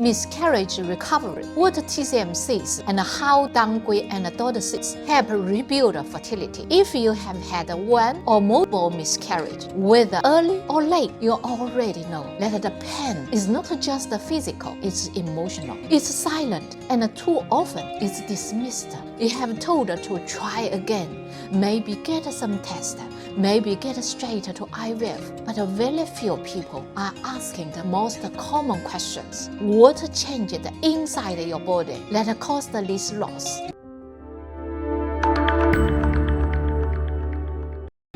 miscarriage recovery, what TCM says, and how Quai and Dodder seeds help rebuild fertility. If you have had one or multiple miscarriage, whether early or late, you already know that the pain is not just physical, it's emotional. It's silent, and too often it's dismissed. You have told to try again, maybe get some test, maybe get straight to IVF, but very few people are asking the most common questions. What changed inside your body that caused this loss?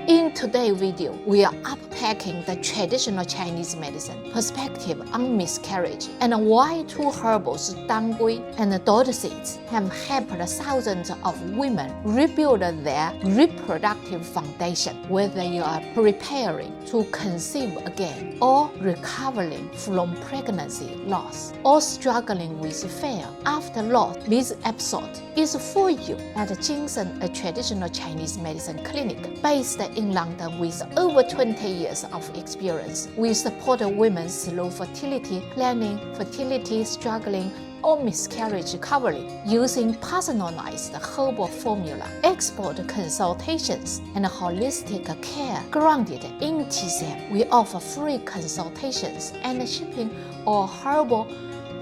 In today's video, we are unpacking the traditional Chinese medicine perspective on miscarriage and why two herbals, Quai and Dodder seeds, have helped thousands of women rebuild their reproductive foundation, whether you are preparing to conceive again, or recovering from pregnancy loss, or struggling with fear after loss. This episode is for you at GinSen, a traditional Chinese medicine clinic based in London with over 20 years of experience. We support women through fertility planning, fertility struggling, or miscarriage recovery using personalized herbal formula, expert consultations, and holistic care grounded in TCM. We offer free consultations and shipping or herbal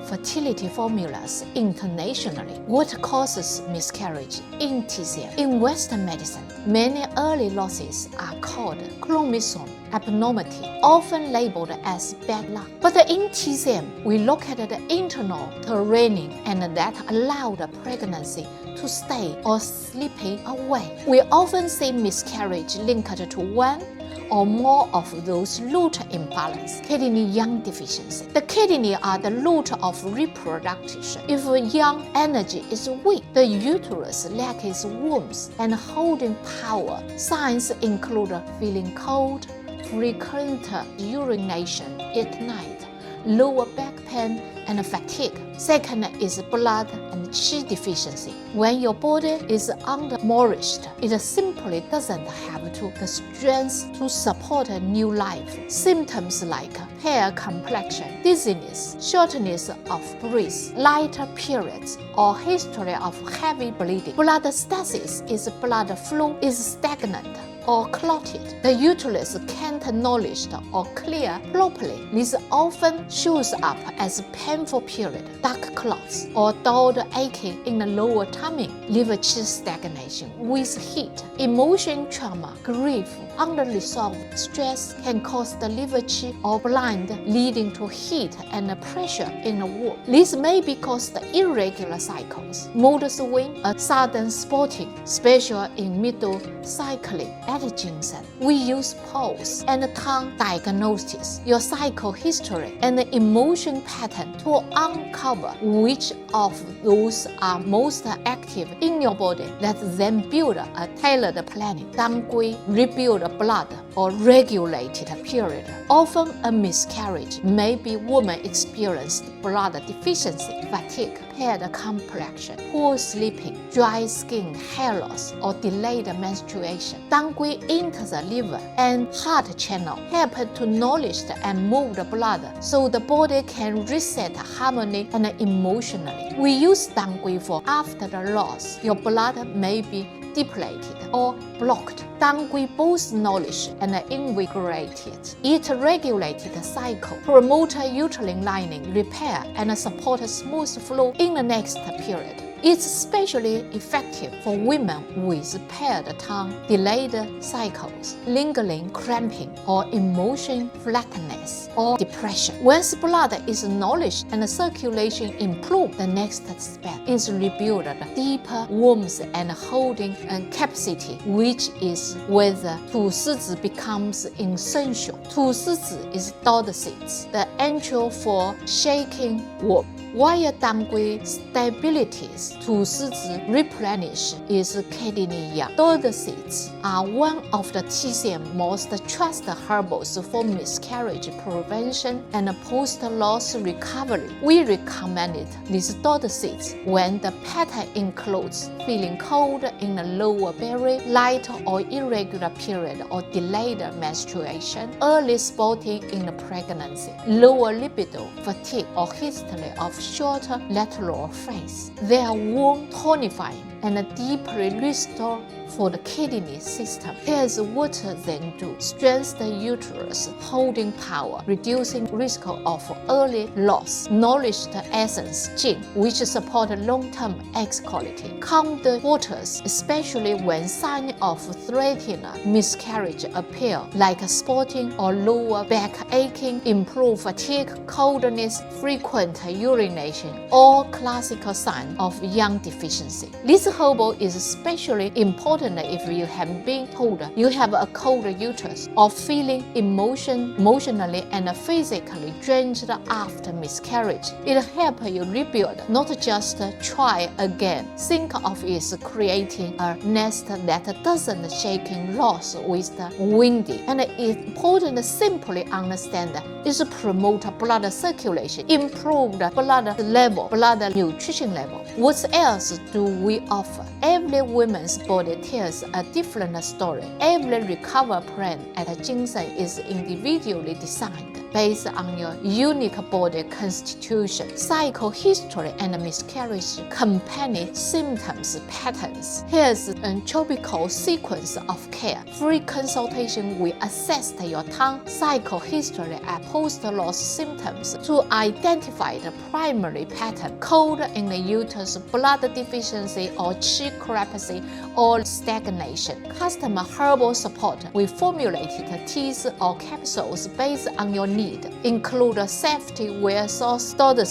fertility formulas internationally. What causes miscarriage in TCM? In Western medicine, many early losses are called chromosomal abnormality, often labeled as bad luck. But in TCM, we look at the internal terrain and that allow the pregnancy to stay or slipping away. We often see miscarriage linked to one or more of those root imbalance, kidney yang deficiency. The kidney are the root of reproduction. If yang energy is weak, the uterus lacks warmth and holding power. Signs include feeling cold, frequent urination at night, lower back pain, and fatigue. Second is blood and qi deficiency. When your body is undernourished, it simply doesn't have the strength to support a new life. Symptoms like hair complexion, dizziness, shortness of breath, lighter periods, or history of heavy bleeding. Blood stasis is blood flow is stagnant or clotted. The uterus can't nourish or clear properly. This often shows up as painful period, dark clots, or dull aching in the lower tummy, liver qi stagnation with heat. Emotion trauma, grief, unresolved stress can cause the liver qi or blind, leading to heat and pressure in the womb. This may be caused irregular cycles, mood swing, a sudden spotting, especially in middle cycling. At GinSen, we use pulse and tongue diagnosis, your cycle history, and the emotion pattern to uncover which of those are most active in your body, that then build a tailored planning. Quai rebuild blood or regulated period. Often a miscarriage may be woman experienced blood deficiency, fatigue, paired complexion, poor sleeping, dry skin, hair loss, or delayed menstruation. Quai enters the liver and heart channel, help to nourish and move the blood so the body can reset harmony and emotionally. We use Quai for after the loss. Your blood may be depleted or blocked. Quai both nourish and invigorated. It regulated the cycle, promote uterine lining repair, and support smooth flow in the next period. It's especially effective for women with paired tongue, delayed cycles, lingering cramping, or emotion flatness or depression. Once blood is nourished and circulation improves, the next step is rebuild the deeper warmth and holding capacity, which is where the 吐丝子 becomes essential. 吐丝子 is Dodder seeds, the antral for shaking warmth. While Quai stabilities, 吐丝子 replenish is kidney yang. Dodder seeds are one of the TCM most trusted herbals for miscarriage prevention and post-loss recovery. We recommended these Dodder seeds when the pattern includes feeling cold in the lower belly, light or irregular period or delayed menstruation, early spotting in the pregnancy, lower libido, fatigue or history of shorter lateral phase. They are warm, tonifying, and deeply restore for the kidney system. Here's what they do. Strengthen the uterus holding power, reducing risk of early loss. Nourish the essence gene, which support long-term egg quality. Calm the waters, especially when signs of threatened miscarriage appear, like spotting or lower back aching. Improve fatigue, coldness, frequent urination, all classical signs of young deficiency. This herbal is especially important if you have been told you have a cold uterus or feeling emotionally and physically drained after miscarriage. It helps you rebuild, not just try again. Think of it as creating a nest that doesn't shake in loss with the windy. And it's important to simply understand is promote blood circulation, improve the blood level, blood nutrition level. What else do we offer? Every woman's body tells a different story. Every recovery plan at GinSen is individually designed based on your unique body constitution, cycle history, and miscarriage companion symptoms patterns. Here's a tropical sequence of care. Free consultation will assess your tongue, cycle history, and post-loss symptoms to identify the primary pattern, cold in the uterus, blood deficiency, or chromosomal or stagnation. Custom herbal support. We formulated teas or capsules based on your need. Include safety where source Dodder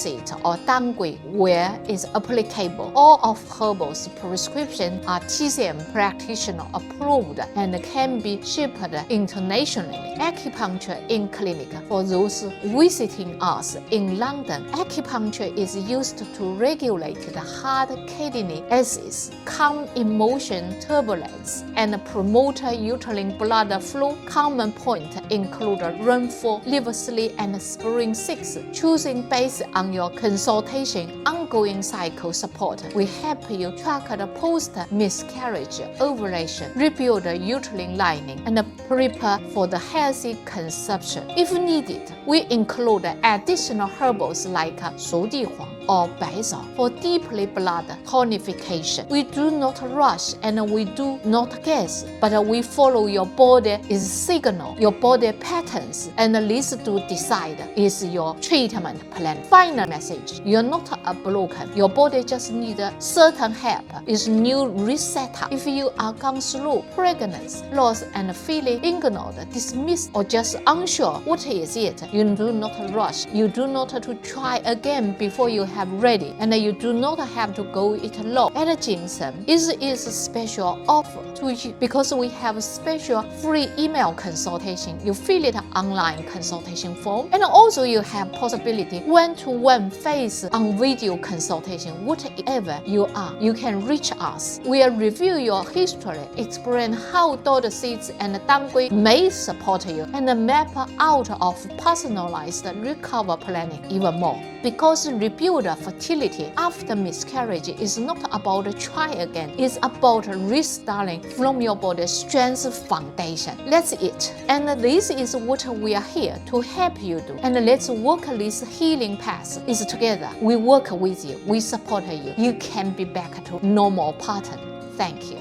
or Quai where is applicable. All of herbals prescriptions are TCM practitioner approved and can be shipped internationally. Acupuncture in clinic. For those visiting us in London, acupuncture is used to regulate the heart kidney axis, calm emotion turbulence, and promote uterine blood flow. Common points include rainfall, liver sleep, and spring 6. Choosing based on your consultation, ongoing cycle support. We help you track the post-miscarriage ovulation, rebuild the uterine lining, and prepare for the healthy conception. If needed, we include additional herbals like 熟地黄 or 白枣 for deeply blood tonification. We do not rush and we do not guess, but we follow your body's signal, your body patterns, and this to decide is your treatment plan. Final message: you're not broken. Your body just needs certain help. It's new reset. If you are gone through pregnancy, loss, and feeling ignored, dismissed, or just unsure what is it, you do not rush. You do not to try again before you have ready, and you do not have to go it alone. At GinSen, it is a special offer to you because we have a special free email consultation. You fill it online consultation form, and also you have possibility one-to-one face on video consultation. Whatever you are, you can reach us. We'll review your history, explain how Dodder seeds and Quai may support you, and map out of personalized recovery planning even more. Because rebuild fertility after miscarriage is not about try again, it's about restarting from your body's strength foundation. That's it. And this is what we are here to help you do. And let's walk this healing path is together. We work with you, we support you. You can be back to normal pattern. Thank you.